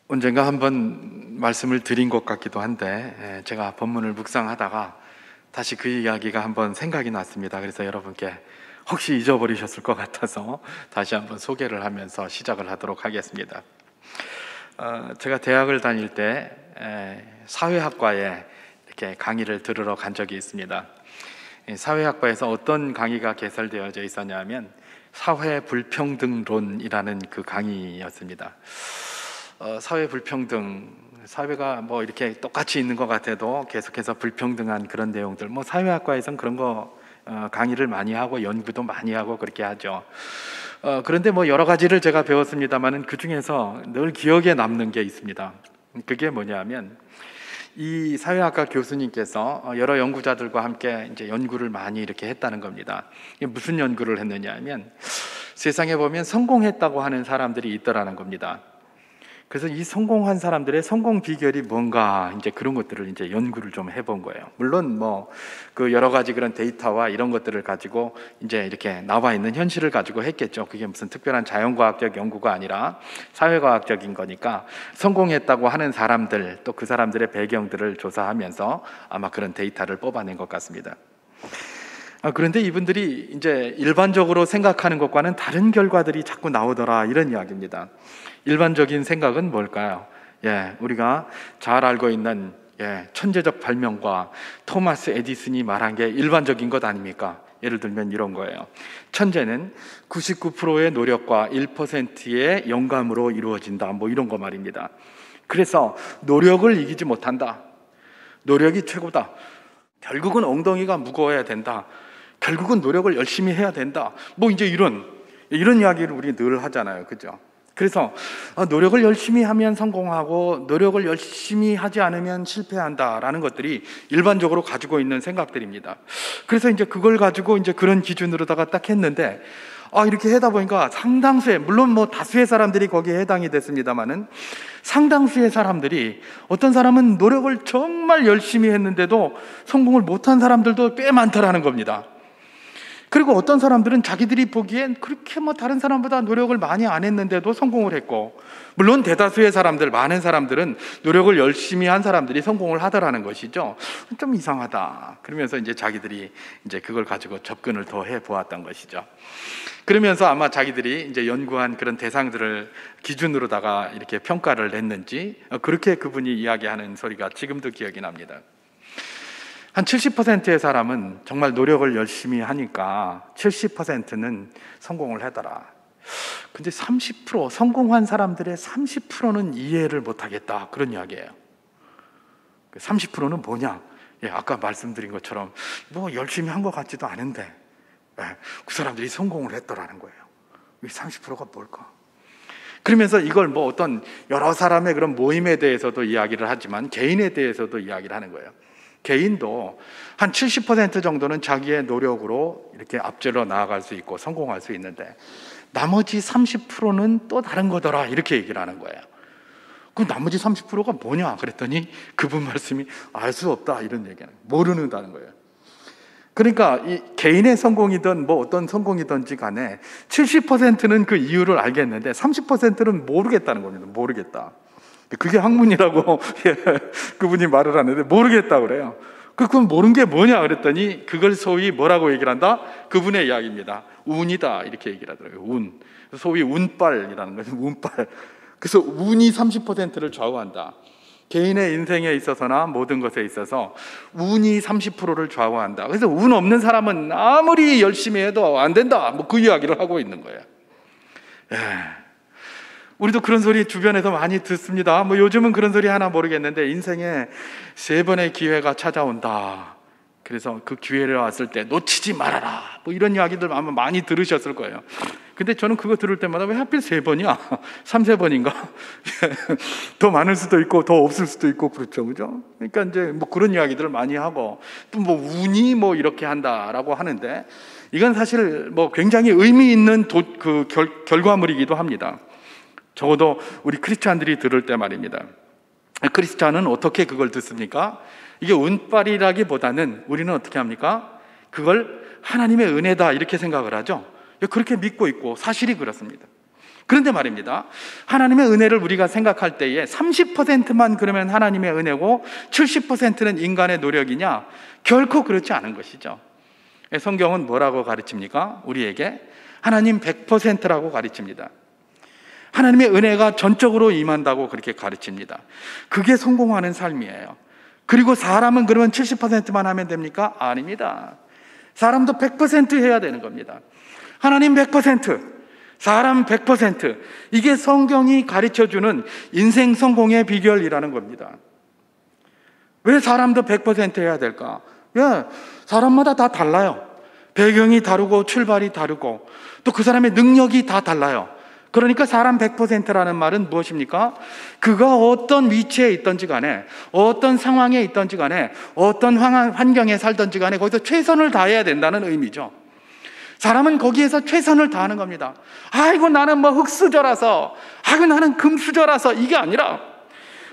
언젠가 한번 말씀을 드린 것 같기도 한데 제가 본문을 묵상하다가 다시 그 이야기가 한번 생각이 났습니다. 그래서 여러분께 혹시 잊어버리셨을 것 같아서 다시 한번 소개를 하면서 시작을 하도록 하겠습니다. 제가 대학을 다닐 때 사회학과에 이렇게 강의를 들으러 간 적이 있습니다. 사회학과에서 어떤 강의가 개설되어져 있었냐면 사회 불평등론이라는 그 강의였습니다. 사회 불평등, 사회가 뭐 이렇게 똑같이 있는 것 같아도 계속해서 불평등한 그런 내용들, 뭐 사회학과에서는 그런 거 강의를 많이 하고 연구도 많이 하고 그렇게 하죠. 그런데 뭐 여러 가지를 제가 배웠습니다만은 그 중에서 늘 기억에 남는 게 있습니다. 그게 뭐냐면 이 사회학과 교수님께서 여러 연구자들과 함께 이제 연구를 많이 이렇게 했다는 겁니다. 이게 무슨 연구를 했느냐 하면 세상에 보면 성공했다고 하는 사람들이 있더라는 겁니다. 그래서 이 성공한 사람들의 성공 비결이 뭔가 이제 그런 것들을 이제 연구를 좀 해본 거예요. 물론 뭐 그 여러 가지 그런 데이터와 이런 것들을 가지고 이제 이렇게 나와 있는 현실을 가지고 했겠죠. 그게 무슨 특별한 자연과학적 연구가 아니라 사회과학적인 거니까 성공했다고 하는 사람들 또 그 사람들의 배경들을 조사하면서 아마 그런 데이터를 뽑아낸 것 같습니다. 그런데 이분들이 이제 일반적으로 생각하는 것과는 다른 결과들이 자꾸 나오더라, 이런 이야기입니다. 일반적인 생각은 뭘까요? 우리가 잘 알고 있는 천재적 발명가 토마스 에디슨이 말한 게 일반적인 것 아닙니까? 예를 들면 이런 거예요. 천재는 99%의 노력과 1%의 영감으로 이루어진다, 뭐 이런 거 말입니다. 그래서 노력을 이기지 못한다, 노력이 최고다, 결국은 엉덩이가 무거워야 된다, 결국은 노력을 열심히 해야 된다, 뭐 이제 이런 이야기를 우리 늘 하잖아요, 그죠? 그래서 노력을 열심히 하면 성공하고 노력을 열심히 하지 않으면 실패한다라는 것들이 일반적으로 가지고 있는 생각들입니다. 그래서 이제 그걸 가지고 이제 그런 기준으로다가 딱 했는데 이렇게 하다 보니까 상당수의, 물론 뭐 다수의 사람들이 거기에 해당이 됐습니다만은 상당수의 사람들이, 어떤 사람은 노력을 정말 열심히 했는데도 성공을 못한 사람들도 꽤 많더라는 겁니다. 그리고 어떤 사람들은 자기들이 보기엔 그렇게 뭐 다른 사람보다 노력을 많이 안 했는데도 성공을 했고, 물론 대다수의 사람들, 많은 사람들은 노력을 열심히 한 사람들이 성공을 하더라는 것이죠. 좀 이상하다 그러면서 이제 자기들이 이제 그걸 가지고 접근을 더 해 보았던 것이죠. 그러면서 아마 자기들이 이제 연구한 그런 대상들을 기준으로다가 이렇게 평가를 냈는지 그렇게 그분이 이야기하는 소리가 지금도 기억이 납니다. 한 70%의 사람은 정말 노력을 열심히 하니까 70%는 성공을 하더라. 근데 30%, 성공한 사람들의 30%는 이해를 못하겠다, 그런 이야기예요. 30%는 뭐냐? 아까 말씀드린 것처럼 뭐 열심히 한 것 같지도 않은데 그 사람들이 성공을 했더라는 거예요. 이 30%가 뭘까? 그러면서 이걸 뭐 어떤 여러 사람의 그런 모임에 대해서도 이야기를 하지만 개인에 대해서도 이야기를 하는 거예요. 개인도 한 70% 정도는 자기의 노력으로 이렇게 앞질러 나아갈 수 있고 성공할 수 있는데 나머지 30%는 또 다른 거더라, 이렇게 얘기를 하는 거예요. 그럼 나머지 30%가 뭐냐 그랬더니 그분 말씀이 알 수 없다, 이런 얘기는 모르는다는 거예요. 그러니까 이 개인의 성공이든 뭐 어떤 성공이든지 간에 70%는 그 이유를 알겠는데 30%는 모르겠다는 겁니다. 모르겠다. 그게 학문이라고 그분이 말을 하는데 모르겠다 그래요. 그건 모르는 게 뭐냐 그랬더니 그걸 소위 뭐라고 얘기를 한다? 그분의 이야기입니다. 운이다, 이렇게 얘기를 하더라고요. 운. 소위 운빨이라는 거죠. 운빨. 그래서 운이 30%를 좌우한다. 개인의 인생에 있어서나 모든 것에 있어서 운이 30%를 좌우한다. 그래서 운 없는 사람은 아무리 열심히 해도 안 된다, 뭐 그 이야기를 하고 있는 거예요. 우리도 그런 소리 주변에서 많이 듣습니다. 뭐 요즘은 그런 소리 하나 모르겠는데 인생에 3번의 기회가 찾아온다. 그래서 그 기회를 왔을 때 놓치지 말아라, 뭐 이런 이야기들 아마 많이 들으셨을 거예요. 근데 저는 그거 들을 때마다 왜 하필 3번이야? 3-4번인가? 더 많을 수도 있고 더 없을 수도 있고 그렇죠, 그죠? 그러니까 이제 뭐 그런 이야기들을 많이 하고 또 뭐 운이 뭐 이렇게 한다라고 하는데 이건 사실 뭐 굉장히 의미 있는 결과물이기도 합니다. 적어도 우리 크리스찬들이 들을 때 말입니다. 크리스찬은 어떻게 그걸 듣습니까? 이게 운빨이라기보다는 우리는 어떻게 합니까? 그걸 하나님의 은혜다, 이렇게 생각을 하죠. 그렇게 믿고 있고 사실이 그렇습니다. 그런데 말입니다, 하나님의 은혜를 우리가 생각할 때에 30%만 그러면 하나님의 은혜고 70%는 인간의 노력이냐? 결코 그렇지 않은 것이죠. 성경은 뭐라고 가르칩니까? 우리에게 하나님 100%라고 가르칩니다. 하나님의 은혜가 전적으로 임한다고 그렇게 가르칩니다. 그게 성공하는 삶이에요. 그리고 사람은 그러면 70%만 하면 됩니까? 아닙니다. 사람도 100% 해야 되는 겁니다. 하나님 100%, 사람 100%, 이게 성경이 가르쳐주는 인생 성공의 비결이라는 겁니다. 왜 사람도 100% 해야 될까? 예, 사람마다 다 달라요. 배경이 다르고 출발이 다르고 또 그 사람의 능력이 다 달라요. 그러니까 사람 100%라는 말은 무엇입니까? 그가 어떤 위치에 있든지 간에, 어떤 상황에 있든지 간에, 어떤 환경에 살든지 간에 거기서 최선을 다해야 된다는 의미죠. 사람은 거기에서 최선을 다하는 겁니다. 아이고 나는 뭐 흙수저라서, 아이고 나는 금수저라서, 이게 아니라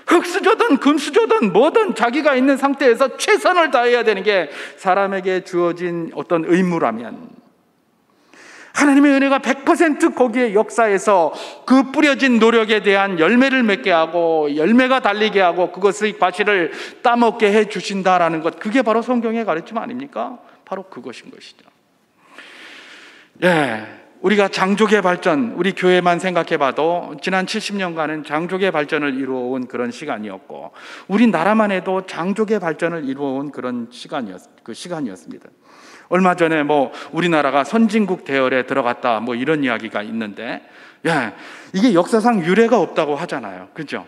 흙수저든 금수저든 뭐든 자기가 있는 상태에서 최선을 다해야 되는 게 사람에게 주어진 어떤 의무라면, 하나님의 은혜가 100% 거기에 역사에서 그 뿌려진 노력에 대한 열매를 맺게 하고 열매가 달리게 하고 그것의 과실을 따먹게 해 주신다라는 것, 그게 바로 성경의 가르침 아닙니까? 바로 그것인 것이죠. 예, 우리가 장족의 발전, 우리 교회만 생각해봐도 지난 70년간은 장족의 발전을 이루어온 그런 시간이었고, 우리나라만 해도 장족의 발전을 이루어온 그런 시간이었습니다. 얼마 전에 뭐 우리나라가 선진국 대열에 들어갔다 뭐 이런 이야기가 있는데, 야, 이게 역사상 유례가 없다고 하잖아요. 그죠?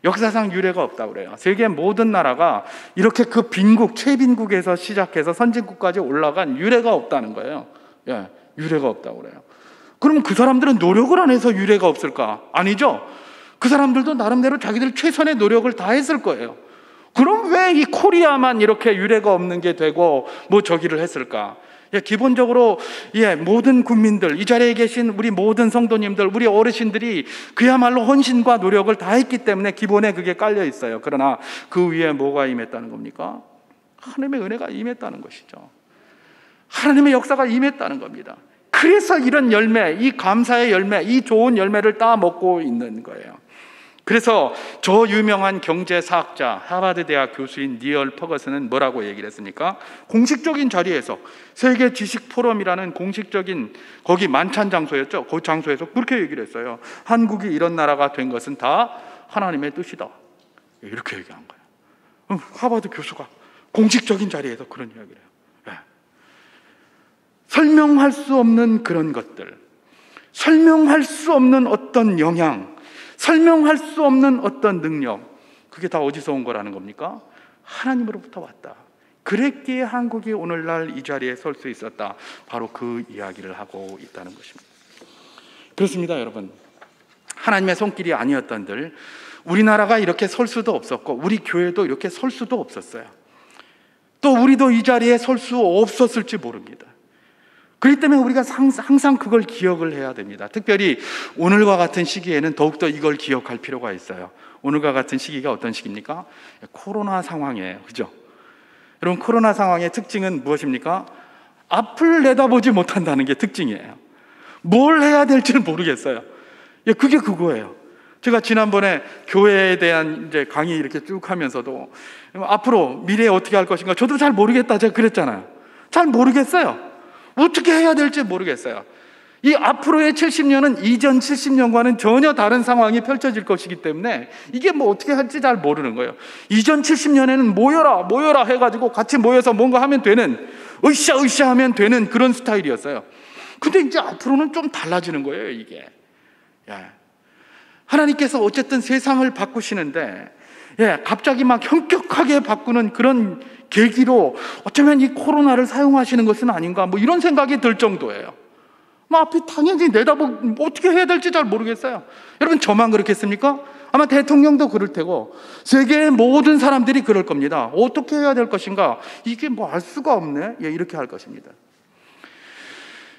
역사상 유례가 없다고 그래요. 세계 모든 나라가 이렇게 그 빈국, 최빈국에서 시작해서 선진국까지 올라간 유례가 없다는 거예요. 예, 유례가 없다고 그래요. 그러면 그 사람들은 노력을 안 해서 유례가 없을까? 아니죠. 그 사람들도 나름대로 자기들 최선의 노력을 다 했을 거예요. 그럼 왜 이 코리아만 이렇게 유례가 없는 게 되고 뭐 저기를 했을까? 예, 기본적으로 모든 국민들, 이 자리에 계신 우리 모든 성도님들, 우리 어르신들이 그야말로 헌신과 노력을 다 했기 때문에 기본에 그게 깔려 있어요. 그러나 그 위에 뭐가 임했다는 겁니까? 하나님의 은혜가 임했다는 것이죠. 하나님의 역사가 임했다는 겁니다. 그래서 이런 열매, 이 감사의 열매, 이 좋은 열매를 따먹고 있는 거예요. 그래서 저 유명한 경제사학자, 하버드 대학 교수인 니얼 퍼거슨은 뭐라고 얘기를 했습니까? 공식적인 자리에서, 세계 지식 포럼이라는 공식적인 거기 만찬 장소였죠. 그 장소에서 그렇게 얘기를 했어요. 한국이 이런 나라가 된 것은 다 하나님의 뜻이다, 이렇게 얘기한 거예요. 하버드 교수가 공식적인 자리에서 그런 이야기를 해요. 네. 설명할 수 없는 그런 것들, 설명할 수 없는 어떤 영향, 설명할 수 없는 어떤 능력, 그게 다 어디서 온 거라는 겁니까? 하나님으로부터 왔다. 그랬기에 한국이 오늘날 이 자리에 설 수 있었다. 바로 그 이야기를 하고 있다는 것입니다. 그렇습니다, 여러분. 하나님의 손길이 아니었던들 우리나라가 이렇게 설 수도 없었고, 우리 교회도 이렇게 설 수도 없었어요. 또 우리도 이 자리에 설 수 없었을지 모릅니다. 그렇기 때문에 우리가 항상 그걸 기억을 해야 됩니다. 특별히 오늘과 같은 시기에는 더욱더 이걸 기억할 필요가 있어요. 오늘과 같은 시기가 어떤 시기입니까? 코로나 상황이에요. 그죠? 여러분, 코로나 상황의 특징은 무엇입니까? 앞을 내다보지 못한다는 게 특징이에요. 뭘 해야 될지를 모르겠어요. 그게 그거예요. 제가 지난번에 교회에 대한 이제 강의 이렇게 쭉 하면서도 앞으로 미래에 어떻게 할 것인가 저도 잘 모르겠다 제가 그랬잖아요. 잘 모르겠어요. 어떻게 해야 될지 모르겠어요. 이 앞으로의 70년은 이전 70년과는 전혀 다른 상황이 펼쳐질 것이기 때문에 이게 뭐 어떻게 할지 잘 모르는 거예요. 이전 70년에는 모여라 해가지고 같이 모여서 뭔가 하면 되는, 으쌰 하면 되는 그런 스타일이었어요. 근데 이제 앞으로는 좀 달라지는 거예요, 이게. 하나님께서 어쨌든 세상을 바꾸시는데, 갑자기 막 현격하게 바꾸는 그런 계기로 어쩌면 이 코로나를 사용하시는 것은 아닌가, 뭐 이런 생각이 들 정도예요. 뭐 앞에 당연히 내다보고 어떻게 해야 될지 잘 모르겠어요. 여러분, 저만 그렇겠습니까? 아마 대통령도 그럴 테고 세계의 모든 사람들이 그럴 겁니다. 어떻게 해야 될 것인가, 이게 뭐 알 수가 없네, 이렇게 할 것입니다.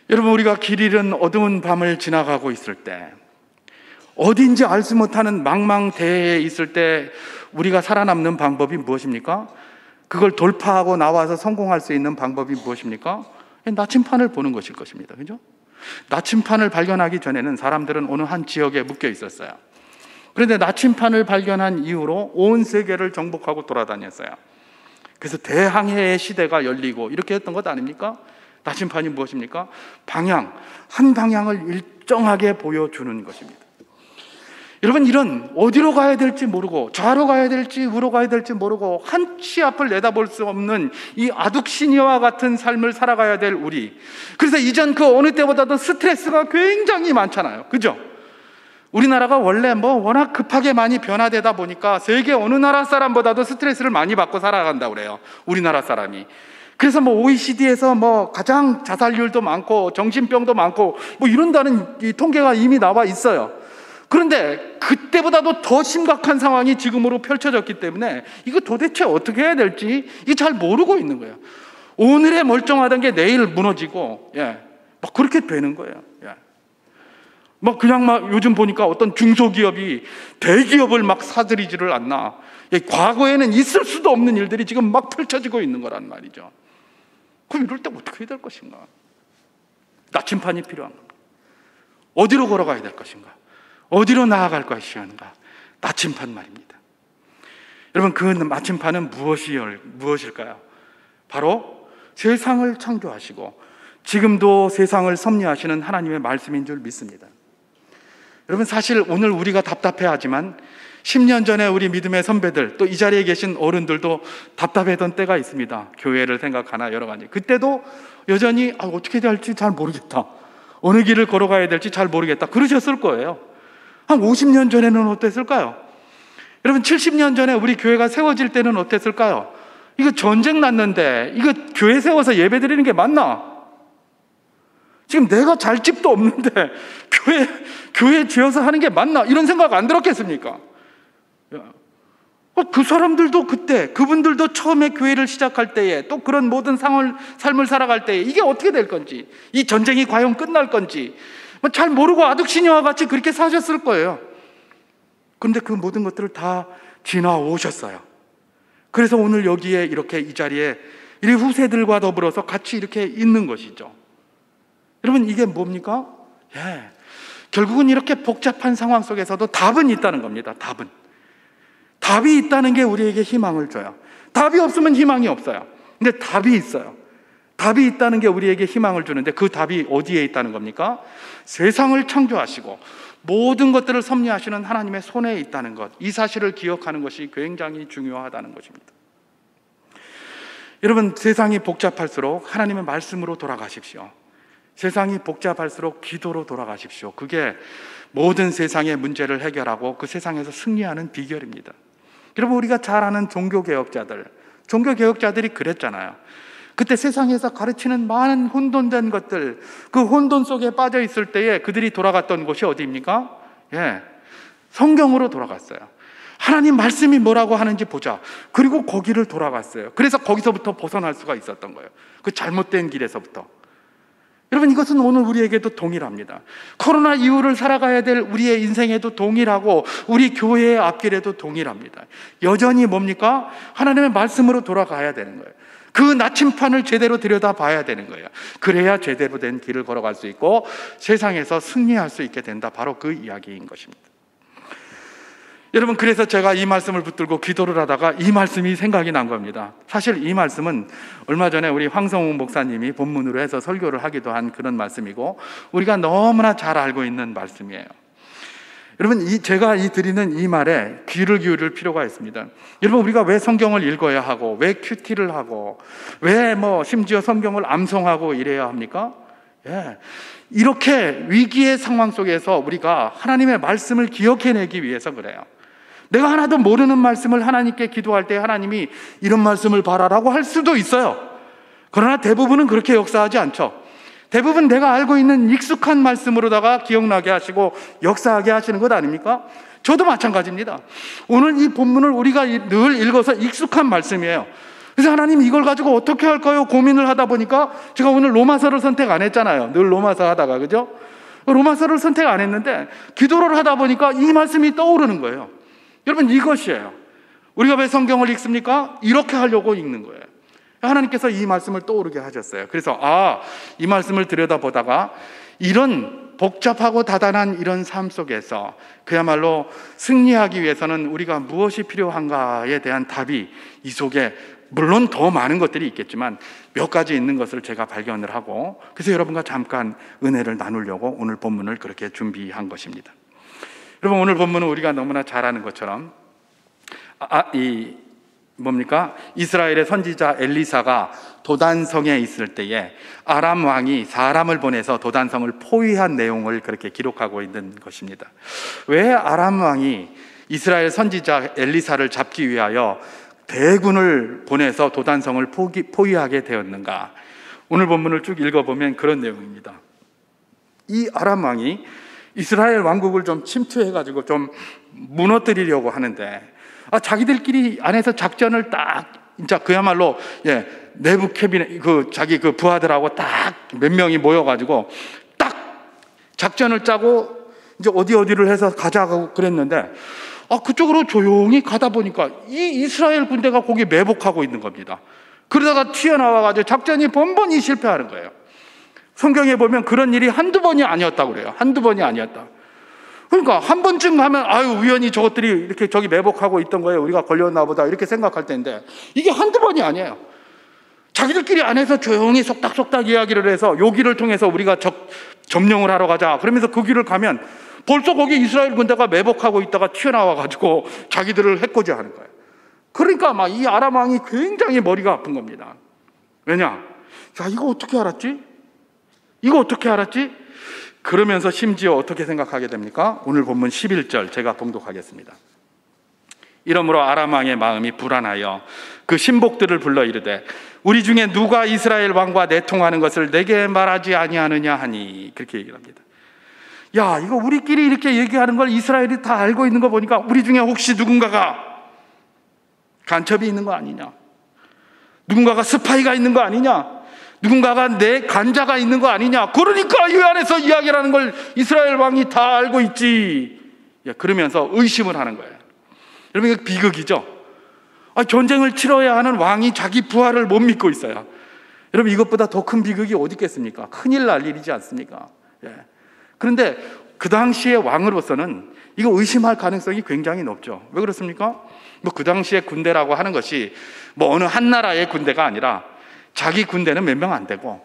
여러분, 우리가 길 잃은 어두운 밤을 지나가고 있을 때, 어딘지 알지 못하는 망망대해에 있을 때 우리가 살아남는 방법이 무엇입니까? 그걸 돌파하고 나와서 성공할 수 있는 방법이 무엇입니까? 나침판을 보는 것일 것입니다. 그죠? 나침판을 발견하기 전에는 사람들은 어느 한 지역에 묶여 있었어요. 그런데 나침판을 발견한 이후로 온 세계를 정복하고 돌아다녔어요. 그래서 대항해의 시대가 열리고 이렇게 했던 것 아닙니까? 나침판이 무엇입니까? 한 방향을 일정하게 보여주는 것입니다. 여러분, 이런 어디로 가야 될지 모르고 좌로 가야 될지 우로 가야 될지 모르고 한치 앞을 내다볼 수 없는 이 아둑시니와 같은 삶을 살아가야 될 우리, 그래서 이전 그 어느 때보다도 스트레스가 굉장히 많잖아요. 그죠? 우리나라가 원래 워낙 급하게 많이 변화되다 보니까 세계 어느 나라 사람보다도 스트레스를 많이 받고 살아간다고 그래요, 우리나라 사람이. 그래서 OECD에서 가장 자살률도 많고 정신병도 많고 이런다는 이 통계가 이미 나와 있어요. 그런데 그때보다도 더 심각한 상황이 지금으로 펼쳐졌기 때문에 이거 도대체 어떻게 해야 될지 이게 잘 모르고 있는 거예요. 오늘에 멀쩡하던 게 내일 무너지고, 그렇게 되는 거예요. 그냥 요즘 보니까 어떤 중소기업이 대기업을 사들이지를 않나. 과거에는 있을 수도 없는 일들이 지금 펼쳐지고 있는 거란 말이죠. 그럼 이럴 때 어떻게 해야 될 것인가? 나침판이 필요한 겁니다. 어디로 걸어가야 될 것인가? 어디로 나아갈 것인가? 나침판 말입니다. 여러분, 그 나침판은 무엇일까요? 바로 세상을 창조하시고 지금도 세상을 섭리하시는 하나님의 말씀인 줄 믿습니다. 여러분, 사실 오늘 우리가 답답해하지만 10년 전에 우리 믿음의 선배들, 또 이 자리에 계신 어른들도 답답했던 때가 있습니다. 교회를 생각하나 여러 가지. 그때도 여전히 어떻게 될지 잘 모르겠다, 어느 길을 걸어가야 될지 잘 모르겠다, 그러셨을 거예요. 한 50년 전에는 어땠을까요? 여러분, 70년 전에 우리 교회가 세워질 때는 어땠을까요? 이거 전쟁 났는데 이거 교회 세워서 예배 드리는 게 맞나? 지금 내가 잘 집도 없는데 교회 지어서 하는 게 맞나? 이런 생각 안 들었겠습니까? 그 사람들도 그분들도 처음에 교회를 시작할 때에, 또 그런 모든 삶을 살아갈 때에 이게 어떻게 될 건지, 이 전쟁이 과연 끝날 건지 잘 모르고 아둑시니와 같이 그렇게 사셨을 거예요. 그런데 그 모든 것들을 다 지나오셨어요. 그래서 오늘 여기에 이렇게 이 자리에 이 후세들과 더불어서 같이 이렇게 있는 것이죠. 여러분, 이게 뭡니까? 결국은 이렇게 복잡한 상황 속에서도 답은 있다는 겁니다. 답이 있다는 게 우리에게 희망을 줘요. 답이 없으면 희망이 없어요. 근데 답이 있어요. 답이 있다는 게 우리에게 희망을 주는데, 그 답이 어디에 있다는 겁니까? 세상을 창조하시고 모든 것들을 섭리하시는 하나님의 손에 있다는 것, 이 사실을 기억하는 것이 굉장히 중요하다는 것입니다. 여러분, 세상이 복잡할수록 하나님의 말씀으로 돌아가십시오. 세상이 복잡할수록 기도로 돌아가십시오. 그게 모든 세상의 문제를 해결하고 그 세상에서 승리하는 비결입니다. 여러분, 우리가 잘 아는 종교개혁자들이 그랬잖아요. 그때 세상에서 가르치는 많은 혼돈된 것들, 그 혼돈 속에 빠져 있을 때에 그들이 돌아갔던 곳이 어디입니까? 성경으로 돌아갔어요. 하나님 말씀이 뭐라고 하는지 보자. 그리고 거기를 돌아갔어요. 그래서 거기서부터 벗어날 수가 있었던 거예요. 그 잘못된 길에서부터. 여러분, 이것은 오늘 우리에게도 동일합니다. 코로나 이후를 살아가야 될 우리의 인생에도 동일하고 우리 교회의 앞길에도 동일합니다. 여전히 뭡니까? 하나님의 말씀으로 돌아가야 되는 거예요. 그 나침판을 제대로 들여다봐야 되는 거예요. 그래야 제대로 된 길을 걸어갈 수 있고 세상에서 승리할 수 있게 된다. 바로 그 이야기인 것입니다. 여러분, 그래서 제가 이 말씀을 붙들고 기도를 하다가 이 말씀이 생각이 난 겁니다. 사실 이 말씀은 얼마 전에 우리 황성웅 목사님이 본문으로 해서 설교를 하기도 한 그런 말씀이고 우리가 너무나 잘 알고 있는 말씀이에요. 여러분, 제가 드리는 이 말에 귀를 기울일 필요가 있습니다. 여러분, 우리가 왜 성경을 읽어야 하고 왜 큐티를 하고 왜 심지어 성경을 암송하고 이래야 합니까? 이렇게 위기의 상황 속에서 우리가 하나님의 말씀을 기억해내기 위해서 그래요. 내가 하나도 모르는 말씀을 하나님께 기도할 때 하나님이 이런 말씀을 바라라고 할 수도 있어요. 그러나 대부분은 그렇게 역사하지 않죠. 대부분 내가 알고 있는 익숙한 말씀으로다가 기억나게 하시고 역사하게 하시는 것 아닙니까? 저도 마찬가지입니다. 오늘 이 본문을 우리가 늘 읽어서 익숙한 말씀이에요. 그래서 하나님 이걸 가지고 어떻게 할까요? 고민을 하다 보니까 제가 오늘 로마서를 선택 안 했잖아요. 늘 로마서 하다가, 그죠? 로마서를 선택 안 했는데 기도를 하다 보니까 이 말씀이 떠오르는 거예요. 여러분, 이것이에요. 우리가 왜 성경을 읽습니까? 이렇게 하려고 읽는 거예요. 하나님께서 이 말씀을 떠오르게 하셨어요. 그래서 이 말씀을 들여다보다가 이런 복잡하고 다단한 이런 삶 속에서 그야말로 승리하기 위해서는 우리가 무엇이 필요한가에 대한 답이 이 속에 물론 더 많은 것들이 있겠지만 몇 가지 있는 것을 제가 발견을 하고, 그래서 여러분과 잠깐 은혜를 나누려고 오늘 본문을 그렇게 준비한 것입니다. 여러분, 오늘 본문은 우리가 너무나 잘 아는 것처럼 이스라엘의 선지자 엘리사가 도단성에 있을 때에 아람 왕이 사람을 보내서 도단성을 포위한 내용을 그렇게 기록하고 있는 것입니다. 왜 아람 왕이 이스라엘 선지자 엘리사를 잡기 위하여 대군을 보내서 도단성을 포위하게 되었는가? 오늘 본문을 쭉 읽어보면 그런 내용입니다. 이 아람 왕이 이스라엘 왕국을 좀 침투해가지고 좀 무너뜨리려고 하는데, 자기들끼리 안에서 작전을 딱, 진짜 그야말로, 내부 캐비넷, 자기 부하들하고 딱 몇 명이 모여가지고 딱 작전을 짜고 이제 어디를 해서 가자고 그랬는데, 그쪽으로 조용히 가다 보니까 이 이스라엘 군대가 거기 매복하고 있는 겁니다. 그러다가 튀어나와가지고 작전이 번번이 실패하는 거예요. 성경에 보면 그런 일이 한두 번이 아니었다고 그래요. 한두 번이 아니었다. 그러니까 한 번쯤 하면 우연히 저것들이 이렇게 저기 매복하고 있던 거예요. 우리가 걸렸나 보다 이렇게 생각할 텐데, 이게 한두 번이 아니에요. 자기들끼리 안에서 조용히 속닥속닥 이야기를 해서 요 길을 통해서 우리가 점령을 하러 가자. 그러면서 그 길을 가면 벌써 거기 이스라엘 군대가 매복하고 있다가 튀어나와가지고 자기들을 해코지하는 거예요. 그러니까 막 이 아람 왕이 굉장히 머리가 아픈 겁니다. 왜냐? 이거 어떻게 알았지? 이거 어떻게 알았지? 그러면서 심지어 어떻게 생각하게 됩니까? 오늘 본문 11절 제가 봉독하겠습니다. 이러므로 아람 왕의 마음이 불안하여 그 신복들을 불러 이르되 우리 중에 누가 이스라엘 왕과 내통하는 것을 내게 말하지 아니하느냐 하니, 그렇게 얘기를 합니다. 이거 우리끼리 이렇게 얘기하는 걸 이스라엘이 다 알고 있는 거 보니까 우리 중에 혹시 누군가가 간첩이 있는 거 아니냐? 누군가가 스파이가 있는 거 아니냐? 누군가가 내 간자가 있는 거 아니냐? 그러니까 이 안에서 이야기라는 걸 이스라엘 왕이 다 알고 있지. 그러면서 의심을 하는 거예요. 여러분, 이거 비극이죠? 전쟁을 치러야 하는 왕이 자기 부하를 못 믿고 있어요. 여러분, 이것보다 더 큰 비극이 어디 있겠습니까? 큰일 날 일이지 않습니까? 그런데 그 당시의 왕으로서는 이거 의심할 가능성이 굉장히 높죠. 왜 그렇습니까? 그 당시의 군대라고 하는 것이 어느 한 나라의 군대가 아니라 자기 군대는 몇 명 안 되고,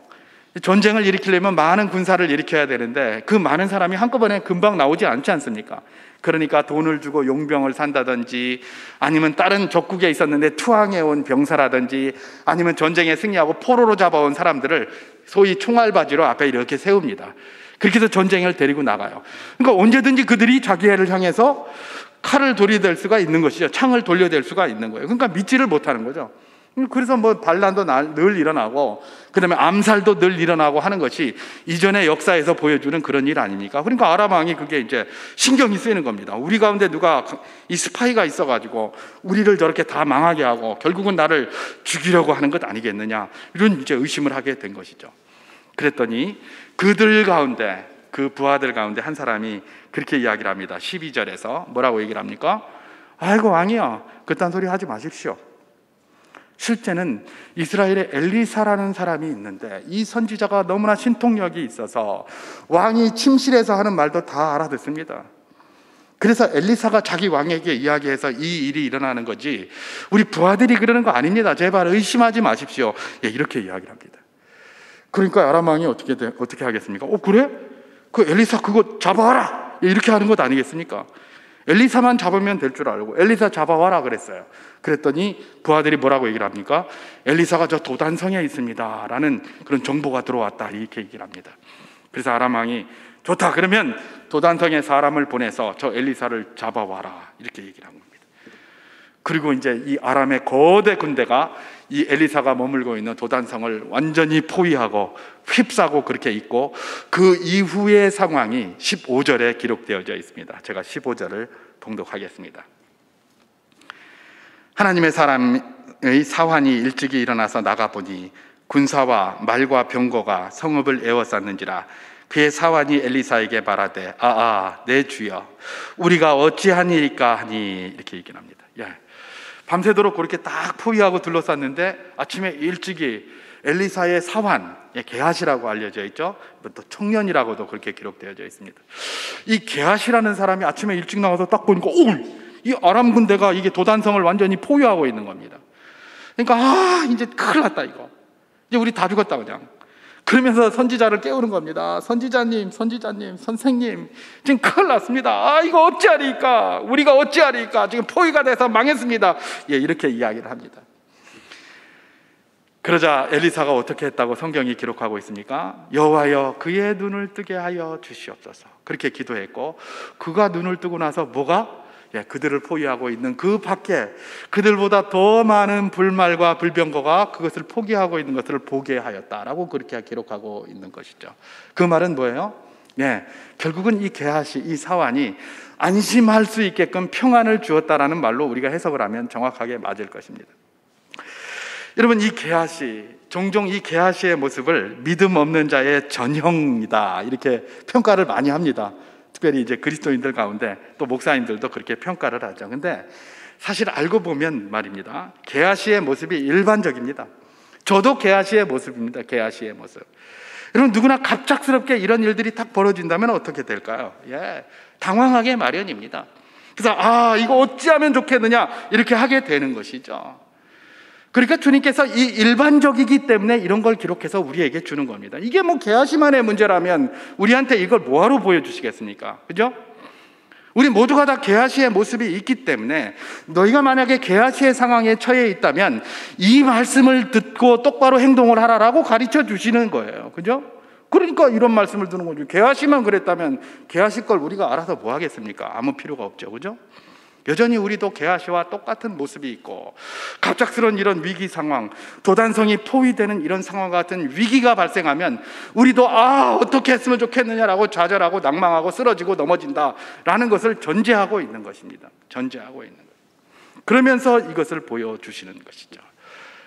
전쟁을 일으키려면 많은 군사를 일으켜야 되는데 그 많은 사람이 한꺼번에 금방 나오지 않지 않습니까? 그러니까 돈을 주고 용병을 산다든지, 아니면 다른 적국에 있었는데 투항해온 병사라든지, 아니면 전쟁에 승리하고 포로로 잡아온 사람들을 소위 총알바지로 앞에 이렇게 세웁니다. 그렇게 해서 전쟁을 데리고 나가요. 그러니까 언제든지 그들이 자기를 향해서 칼을 돌려댈 수가 있는 것이죠. 창을 돌려댈 수가 있는 거예요. 그러니까 믿지를 못하는 거죠. 그래서 반란도 늘 일어나고, 그 다음에 암살도 늘 일어나고 하는 것이 이전의 역사에서 보여주는 그런 일 아닙니까? 그러니까 아람 왕이 그게 이제 신경이 쓰이는 겁니다. 우리 가운데 누가 이 스파이가 있어가지고 우리를 저렇게 다 망하게 하고 결국은 나를 죽이려고 하는 것 아니겠느냐, 이런 이제 의심을 하게 된 것이죠. 그랬더니 그들 가운데, 그 부하들 가운데 한 사람이 그렇게 이야기를 합니다. 12절에서 뭐라고 얘기를 합니까? 왕이요, 그딴 소리 하지 마십시오. 실제는 이스라엘에 엘리사라는 사람이 있는데 이 선지자가 너무나 신통력이 있어서 왕이 침실에서 하는 말도 다 알아듣습니다. 그래서 엘리사가 자기 왕에게 이야기해서 이 일이 일어나는 거지 우리 부하들이 그러는 거 아닙니다. 제발 의심하지 마십시오. 이렇게 이야기를 합니다. 그러니까 아람 왕이 어떻게 하겠습니까? 그래? 그 엘리사 그거 잡아와라, 이렇게 하는 것 아니겠습니까? 엘리사만 잡으면 될 줄 알고 엘리사 잡아와라 그랬어요. 그랬더니 부하들이 뭐라고 얘기를 합니까? 엘리사가 저 도단성에 있습니다 라는 그런 정보가 들어왔다, 이렇게 얘기를 합니다. 그래서 아람 왕이 좋다, 그러면 도단성에 사람을 보내서 저 엘리사를 잡아와라, 이렇게 얘기를 한 겁니다. 그리고 이제 이 아람의 거대 군대가 이 엘리사가 머물고 있는 도단성을 완전히 포위하고 휩싸고 그렇게 있고, 그 이후의 상황이 15절에 기록되어져 있습니다. 제가 15절을 봉독하겠습니다. 하나님의 사람의 사환이 일찍이 일어나서 나가보니 군사와 말과 병거가 성읍을 에워쌌는지라. 그의 사환이 엘리사에게 말하되 내 주여, 우리가 어찌하니까 하니, 이렇게 얘기를 합니다. 밤새도록 그렇게 딱 포위하고 둘러쌌는데 아침에 일찍이 엘리사의 사환, 게하시라고 알려져 있죠. 또 청년이라고도 그렇게 기록되어 있습니다. 이 게하시라는 사람이 아침에 일찍 나와서 딱 보니까 이 아람 군대가 이게 도단성을 완전히 포위하고 있는 겁니다. 그러니까 이제 큰일 났다 이거. 이제 우리 다 죽었다 그냥. 그러면서 선지자를 깨우는 겁니다. 선지자님, 선생님, 지금 큰일 났습니다. 이거 어찌하리까? 우리가 어찌하리까? 지금 포위가 돼서 망했습니다. 이렇게 이야기를 합니다. 그러자 엘리사가 어떻게 했다고 성경이 기록하고 있습니까? 여호와여 그의 눈을 뜨게 하여 주시옵소서. 그렇게 기도했고, 그가 눈을 뜨고 나서 뭐가? 그들을 포위하고 있는 그 밖에 그들보다 더 많은 불말과 불병거가 그것을 포기하고 있는 것을 보게 하였다라고 그렇게 기록하고 있는 것이죠. 그 말은 뭐예요? 결국은 이 게하시, 이 사환이 안심할 수 있게끔 평안을 주었다라는 말로 우리가 해석을 하면 정확하게 맞을 것입니다. 여러분, 이 게하시, 종종 이 게하시의 모습을 믿음 없는 자의 전형이다 이렇게 평가를 많이 합니다. 특별히 이제 그리스도인들 가운데 또 목사님들도 그렇게 평가를 하죠. 근데 사실 알고 보면 말입니다, 게하시의 모습이 일반적입니다. 저도 게하시의 모습입니다. 게하시의 모습. 여러분, 누구나 갑작스럽게 이런 일들이 딱 벌어진다면 어떻게 될까요? 당황하게 마련입니다. 그래서 이거 어찌하면 좋겠느냐 이렇게 하게 되는 것이죠. 그러니까 주님께서 이 일반적이기 때문에 이런 걸 기록해서 우리에게 주는 겁니다. 이게 뭐 게하시만의 문제라면 우리한테 이걸 뭐하러 보여주시겠습니까? 그죠? 우리 모두가 다 게하시의 모습이 있기 때문에 너희가 만약에 게하시의 상황에 처해 있다면 이 말씀을 듣고 똑바로 행동을 하라라고 가르쳐 주시는 거예요. 그죠? 그러니까 이런 말씀을 드는 거죠. 게하시만 그랬다면 게하시 걸 우리가 알아서 뭐 하겠습니까? 아무 필요가 없죠. 그죠? 여전히 우리도 게하시와 똑같은 모습이 있고, 갑작스러운 이런 위기 상황, 도단성이 포위되는 이런 상황 같은 위기가 발생하면 우리도 어떻게 했으면 좋겠느냐라고 좌절하고 낭망하고 쓰러지고 넘어진다라는 것을 전제하고 있는 것입니다. 전제하고 있는 것. 그러면서 이것을 보여주시는 것이죠.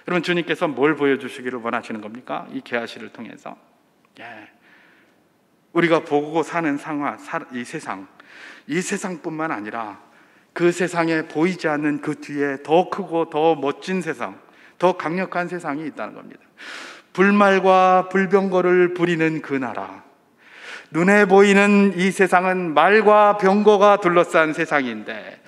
여러분, 주님께서 뭘 보여주시기를 원하시는 겁니까? 이 게하시를 통해서 우리가 보고 사는 상황, 이 세상뿐만 아니라 그 세상에 보이지 않는 그 뒤에 더 크고 더 멋진 세상, 더 강력한 세상이 있다는 겁니다. 불말과 불병거를 부리는 그 나라, 눈에 보이는 이 세상은 말과 병거가 둘러싼 세상인데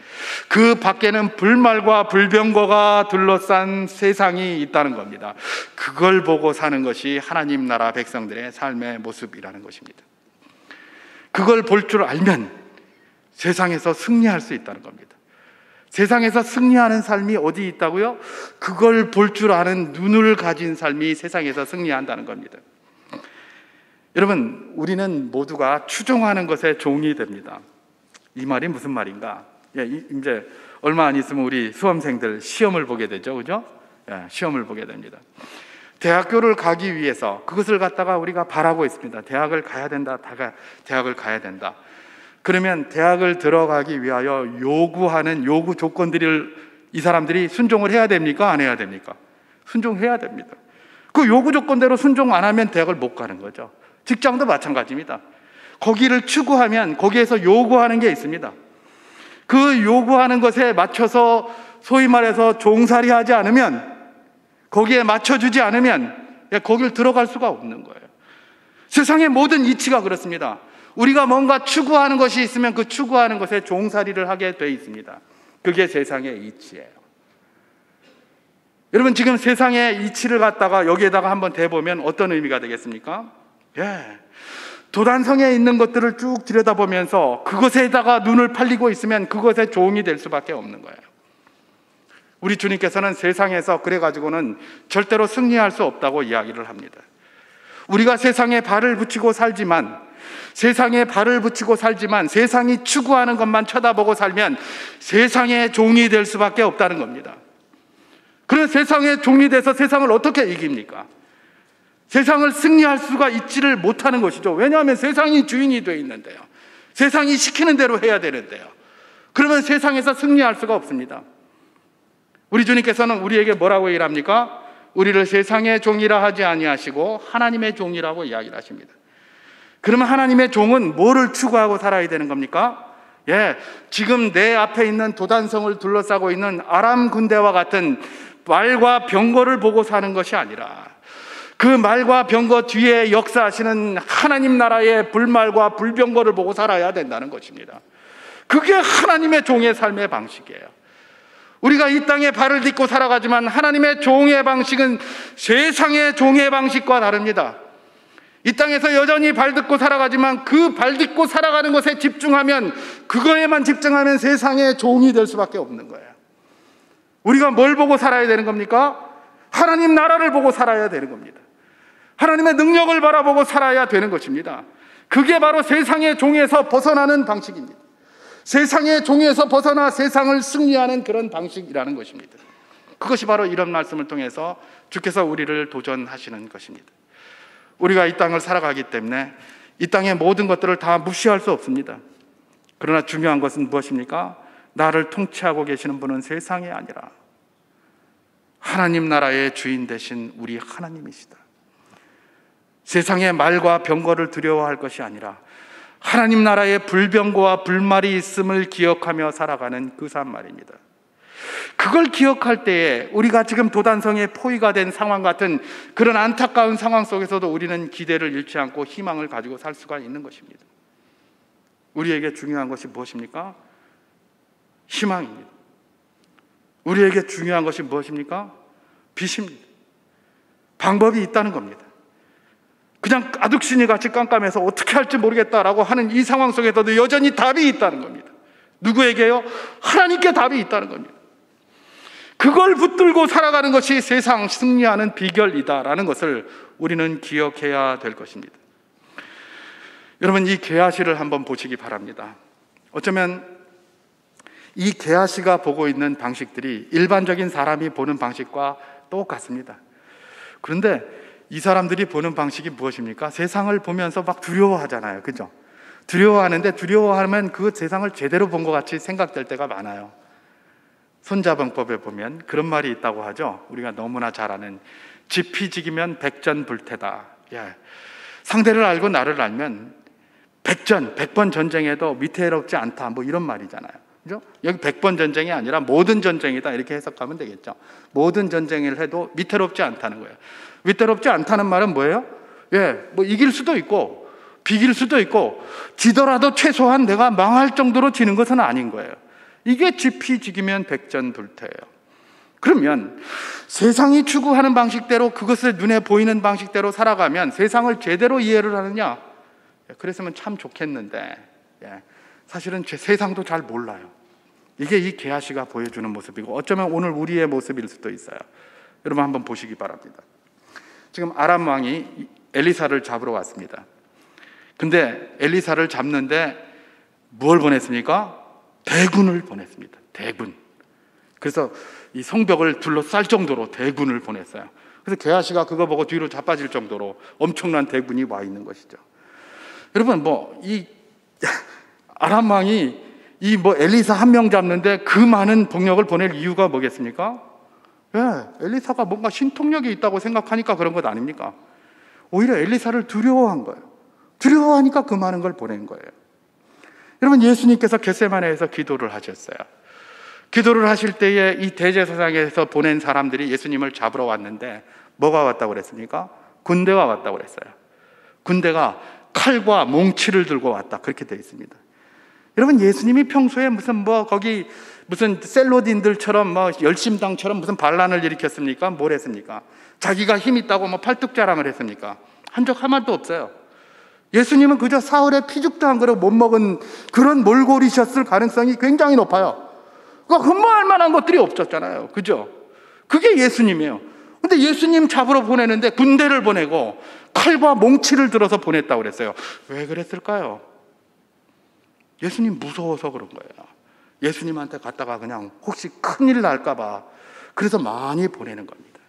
그 밖에는 불말과 불병거가 둘러싼 세상이 있다는 겁니다. 그걸 보고 사는 것이 하나님 나라 백성들의 삶의 모습이라는 것입니다. 그걸 볼 줄 알면 세상에서 승리할 수 있다는 겁니다. 세상에서 승리하는 삶이 어디 있다고요? 그걸 볼 줄 아는 눈을 가진 삶이 세상에서 승리한다는 겁니다. 여러분, 우리는 모두가 추종하는 것에 종이 됩니다. 이 말이 무슨 말인가? 이제 얼마 안 있으면 우리 수험생들 시험을 보게 되죠. 그죠? 시험을 보게 됩니다. 대학교를 가기 위해서 그것을 갖다가 우리가 바라고 있습니다. 대학을 가야 된다. 대학을 가야 된다. 그러면 대학을 들어가기 위하여 요구하는 요구 조건들을 이 사람들이 순종을 해야 됩니까? 안 해야 됩니까? 순종해야 됩니다. 그 요구 조건대로 순종 안 하면 대학을 못 가는 거죠. 직장도 마찬가지입니다. 거기를 추구하면 거기에서 요구하는 게 있습니다. 그 요구하는 것에 맞춰서 소위 말해서 종살이 하지 않으면, 거기에 맞춰주지 않으면 거기를 들어갈 수가 없는 거예요. 세상의 모든 이치가 그렇습니다. 우리가 뭔가 추구하는 것이 있으면 그 추구하는 것에 종살이를 하게 돼 있습니다. 그게 세상의 이치예요. 여러분, 지금 세상의 이치를 갖다가 여기에다가 한번 대보면 어떤 의미가 되겠습니까? 도단성에 있는 것들을 쭉 들여다보면서 그것에다가 눈을 팔리고 있으면 그것의 종이 될 수밖에 없는 거예요. 우리 주님께서는 세상에서 그래가지고는 절대로 승리할 수 없다고 이야기를 합니다. 우리가 세상에 발을 붙이고 살지만 세상이 추구하는 것만 쳐다보고 살면 세상의 종이 될 수밖에 없다는 겁니다. 그런 세상의 종이 돼서 세상을 어떻게 이깁니까? 세상을 승리할 수가 있지를 못하는 것이죠. 왜냐하면 세상이 주인이 되어 있는데요. 세상이 시키는 대로 해야 되는데요. 그러면 세상에서 승리할 수가 없습니다. 우리 주님께서는 우리에게 뭐라고 일합니까? 우리를 세상의 종이라 하지 아니하시고 하나님의 종이라고 이야기를 하십니다. 그러면 하나님의 종은 뭐를 추구하고 살아야 되는 겁니까? 지금 내 앞에 있는 도단성을 둘러싸고 있는 아람 군대와 같은 말과 병거를 보고 사는 것이 아니라 그 말과 병거 뒤에 역사하시는 하나님 나라의 불말과 불병거를 보고 살아야 된다는 것입니다. 그게 하나님의 종의 삶의 방식이에요. 우리가 이 땅에 발을 딛고 살아가지만 하나님의 종의 방식은 세상의 종의 방식과 다릅니다. 이 땅에서 여전히 발 딛고 살아가지만 그 발 딛고 살아가는 것에 집중하면, 그거에만 집중하면 세상의 종이 될 수밖에 없는 거예요. 우리가 뭘 보고 살아야 되는 겁니까? 하나님 나라를 보고 살아야 되는 겁니다. 하나님의 능력을 바라보고 살아야 되는 것입니다. 그게 바로 세상의 종에서 벗어나는 방식입니다. 세상의 종에서 벗어나 세상을 승리하는 그런 방식이라는 것입니다. 그것이 바로 이런 말씀을 통해서 주께서 우리를 도전하시는 것입니다. 우리가 이 땅을 살아가기 때문에 이 땅의 모든 것들을 다 무시할 수 없습니다. 그러나 중요한 것은 무엇입니까? 나를 통치하고 계시는 분은 세상이 아니라 하나님 나라의 주인 되신 우리 하나님이시다. 세상의 말과 병거를 두려워할 것이 아니라 하나님 나라의 불병거와 불말이 있음을 기억하며 살아가는 그 삶 말입니다. 그걸 기억할 때에 우리가 지금 도단성의 포위가 된 상황 같은 그런 안타까운 상황 속에서도 우리는 기대를 잃지 않고 희망을 가지고 살 수가 있는 것입니다. 우리에게 중요한 것이 무엇입니까? 희망입니다. 우리에게 중요한 것이 무엇입니까? 빛입니다. 방법이 있다는 겁니다. 그냥 아둑신이 같이 깜깜해서 어떻게 할지 모르겠다라고 하는 이 상황 속에서도 여전히 답이 있다는 겁니다. 누구에게요? 하나님께 답이 있다는 겁니다. 그걸 붙들고 살아가는 것이 세상 승리하는 비결이다라는 것을 우리는 기억해야 될 것입니다. 여러분, 이 게하시를 한번 보시기 바랍니다. 어쩌면 이 게하시가 보고 있는 방식들이 일반적인 사람이 보는 방식과 똑같습니다. 그런데 이 사람들이 보는 방식이 무엇입니까? 세상을 보면서 막 두려워하잖아요. 그죠? 두려워하는데 두려워하면 그 세상을 제대로 본 것 같이 생각될 때가 많아요. 손자병법에 보면 그런 말이 있다고 하죠. 우리가 너무나 잘 아는 지피지기면 백전불태다. 예. 상대를 알고 나를 알면 100번 전쟁해도 위태롭지 않다. 뭐 이런 말이잖아요. 그죠? 여기 100번 전쟁이 아니라 모든 전쟁이다. 이렇게 해석하면 되겠죠. 모든 전쟁을 해도 위태롭지 않다는 거예요. 위태롭지 않다는 말은 뭐예요? 예, 뭐 이길 수도 있고 비길 수도 있고 지더라도 최소한 내가 망할 정도로 지는 것은 아닌 거예요. 이게 지피지기면 백전불태예요. 그러면 세상이 추구하는 방식대로, 그것을 눈에 보이는 방식대로 살아가면 세상을 제대로 이해를 하느냐? 그랬으면 참 좋겠는데 사실은 세상도 잘 몰라요. 이게 이 게하시가 보여주는 모습이고 어쩌면 오늘 우리의 모습일 수도 있어요. 여러분 한번 보시기 바랍니다. 지금 아람 왕이 엘리사를 잡으러 왔습니다. 근데 엘리사를 잡는데 뭘 보냈습니까? 대군을 보냈습니다. 대군. 그래서 이 성벽을 둘러쌀 정도로 대군을 보냈어요. 그래서 게하시가 그거 보고 뒤로 자빠질 정도로 엄청난 대군이 와 있는 것이죠. 여러분, 이 아람 왕이 이 엘리사 한 명 잡는데 그 많은 병력을 보낼 이유가 뭐겠습니까? 엘리사가 뭔가 신통력이 있다고 생각하니까 그런 것 아닙니까? 오히려 엘리사를 두려워한 거예요. 두려워하니까 그 많은 걸 보낸 거예요. 여러분, 예수님께서 겟세마네에서 기도를 하셨어요. 기도를 하실 때에 이 대제사장에서 보낸 사람들이 예수님을 잡으러 왔는데 뭐가 왔다고 그랬습니까? 군대가 왔다고 그랬어요. 군대가 칼과 몽치를 들고 왔다, 그렇게 되어 있습니다. 여러분, 예수님이 평소에 거기 무슨 셀로딘들처럼 열심당처럼 무슨 반란을 일으켰습니까? 뭘 했습니까? 자기가 힘 있다고 팔뚝자랑을 했습니까? 한 적 한 마디도 없어요. 예수님은 그저 사흘에 피죽도 한 그릇 못 먹은 그런 몰골이셨을 가능성이 굉장히 높아요. 그러니까 흠모할 만한 것들이 없었잖아요. 그죠? 그게 예수님이에요. 근데 예수님 잡으러 보내는데 군대를 보내고 칼과 몽치를 들어서 보냈다고 그랬어요. 왜 그랬을까요? 예수님 무서워서 그런 거예요. 예수님한테 갔다가 그냥 혹시 큰일 날까 봐 그래서 많이 보내는 겁니다.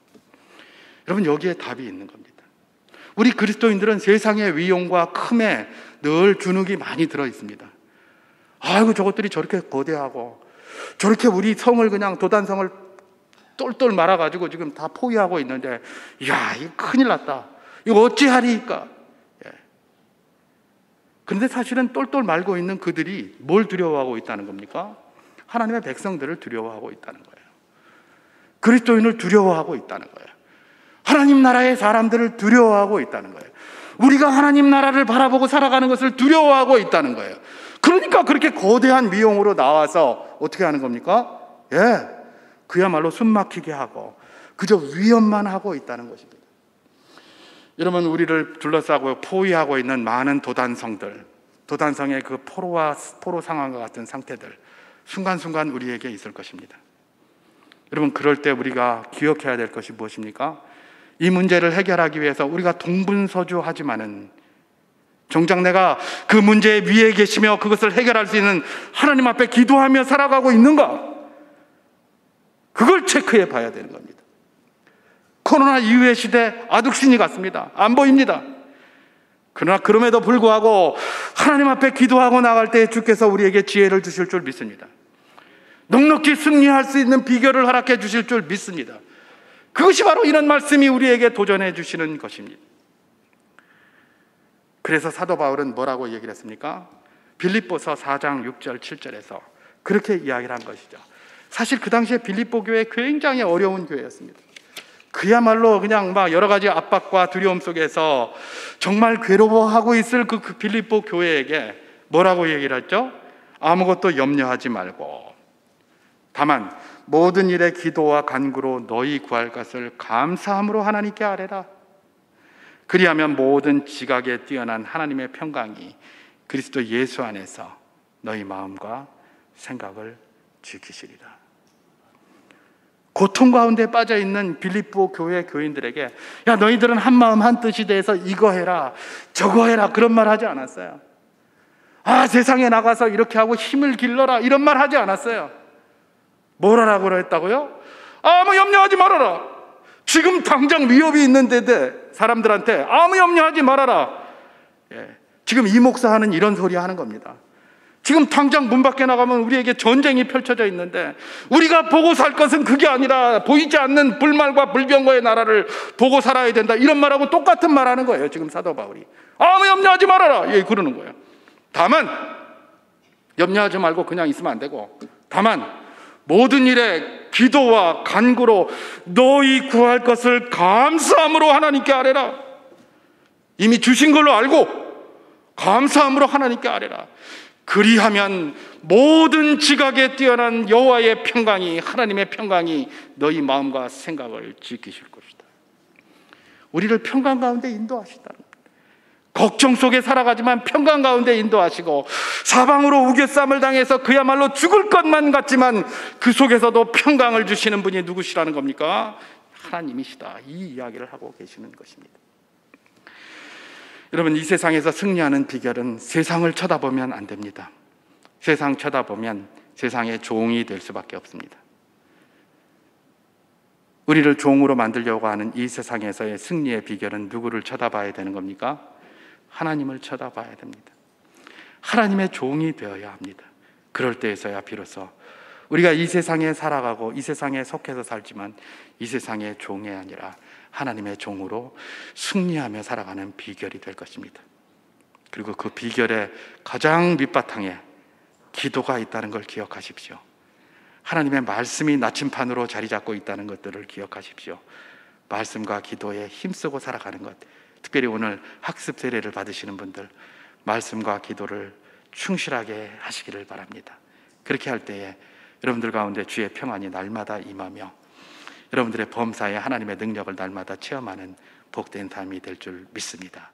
여러분, 여기에 답이 있는 겁니다. 우리 그리스도인들은 세상의 위용과 큼에 늘 주눅이 많이 들어 있습니다. 아이고, 저것들이 저렇게 거대하고 저렇게 우리 성을 그냥 도단성을 똘똘 말아가지고 지금 다 포위하고 있는데, 이야, 이거 큰일 났다. 이거 어찌하리까? 그런데 사실은 똘똘 말고 있는 그들이 뭘 두려워하고 있다는 겁니까? 하나님의 백성들을 두려워하고 있다는 거예요. 그리스도인을 두려워하고 있다는 거예요. 하나님 나라의 사람들을 두려워하고 있다는 거예요. 우리가 하나님 나라를 바라보고 살아가는 것을 두려워하고 있다는 거예요. 그러니까 그렇게 거대한 위용으로 나와서 어떻게 하는 겁니까? 그야말로 숨막히게 하고 그저 위협만 하고 있다는 것입니다. 여러분, 우리를 둘러싸고 포위하고 있는 많은 도단성들, 도단성의 그 포로 상황과 같은 상태들 순간순간 우리에게 있을 것입니다. 여러분, 그럴 때 우리가 기억해야 될 것이 무엇입니까? 이 문제를 해결하기 위해서 우리가 동분서주하지만은 정작 내가 그 문제 위에 계시며 그것을 해결할 수 있는 하나님 앞에 기도하며 살아가고 있는가? 그걸 체크해 봐야 되는 겁니다. 코로나 이후의 시대 아득신이 같습니다. 안 보입니다. 그러나 그럼에도 불구하고 하나님 앞에 기도하고 나갈 때 주께서 우리에게 지혜를 주실 줄 믿습니다. 넉넉히 승리할 수 있는 비결을 허락해 주실 줄 믿습니다. 그것이 바로 이런 말씀이 우리에게 도전해 주시는 것입니다. 그래서 사도 바울은 뭐라고 얘기를 했습니까? 빌립보서 4장 6절 7절에서 그렇게 이야기를 한 것이죠. 사실 그 당시에 빌립보 교회 굉장히 어려운 교회였습니다. 그야말로 그냥 막 여러 가지 압박과 두려움 속에서 정말 괴로워하고 있을 그 빌립보 교회에게 뭐라고 얘기를 했죠? 아무것도 염려하지 말고 다만 모든 일에 기도와 간구로 너희 구할 것을 감사함으로 하나님께 아뢰라. 그리하면 모든 지각에 뛰어난 하나님의 평강이 그리스도 예수 안에서 너희 마음과 생각을 지키시리라. 고통 가운데 빠져있는 빌립보 교회 교인들에게 야, 너희들은 한 마음 한 뜻이 돼서 이거 해라 저거 해라 그런 말 하지 않았어요. 세상에 나가서 이렇게 하고 힘을 길러라 이런 말 하지 않았어요. 뭘 하라고 했다고요? 아무 염려하지 말아라. 지금 당장 위협이 있는데 사람들한테 아무 염려하지 말아라. 지금 이 목사 하는 이런 소리 하는 겁니다. 지금 당장 문 밖에 나가면 우리에게 전쟁이 펼쳐져 있는데 우리가 보고 살 것은 그게 아니라 보이지 않는 불말과 불병거의 나라를 보고 살아야 된다 이런 말하고 똑같은 말 하는 거예요. 지금 사도 바울이 아무 염려하지 말아라 그러는 거예요. 다만 염려하지 말고 그냥 있으면 안 되고 다만 모든 일에 기도와 간구로 너희 구할 것을 감사함으로 하나님께 아뢰라. 이미 주신 걸로 알고 감사함으로 하나님께 아뢰라. 그리하면 모든 지각에 뛰어난 여호와의 평강이 하나님의 평강이 너희 마음과 생각을 지키실 것이다. 우리를 평강 가운데 인도하시다. 걱정 속에 살아가지만 평강 가운데 인도하시고 사방으로 우겨쌈을 당해서 그야말로 죽을 것만 같지만 그 속에서도 평강을 주시는 분이 누구시라는 겁니까? 하나님이시다. 이 이야기를 하고 계시는 것입니다. 여러분, 이 세상에서 승리하는 비결은 세상을 쳐다보면 안 됩니다. 세상 쳐다보면 세상의 종이 될 수밖에 없습니다. 우리를 종으로 만들려고 하는 이 세상에서의 승리의 비결은 누구를 쳐다봐야 되는 겁니까? 하나님을 쳐다봐야 됩니다. 하나님의 종이 되어야 합니다. 그럴 때에서야 비로소 우리가 이 세상에 살아가고 이 세상에 속해서 살지만 이 세상의 종이 아니라 하나님의 종으로 승리하며 살아가는 비결이 될 것입니다. 그리고 그 비결의 가장 밑바탕에 기도가 있다는 걸 기억하십시오. 하나님의 말씀이 나침판으로 자리 잡고 있다는 것들을 기억하십시오. 말씀과 기도에 힘쓰고 살아가는 것, 특별히 오늘 학습 세례를 받으시는 분들 말씀과 기도를 충실하게 하시기를 바랍니다. 그렇게 할 때에 여러분들 가운데 주의 평안이 날마다 임하며 여러분들의 범사에 하나님의 능력을 날마다 체험하는 복된 삶이 될 줄 믿습니다.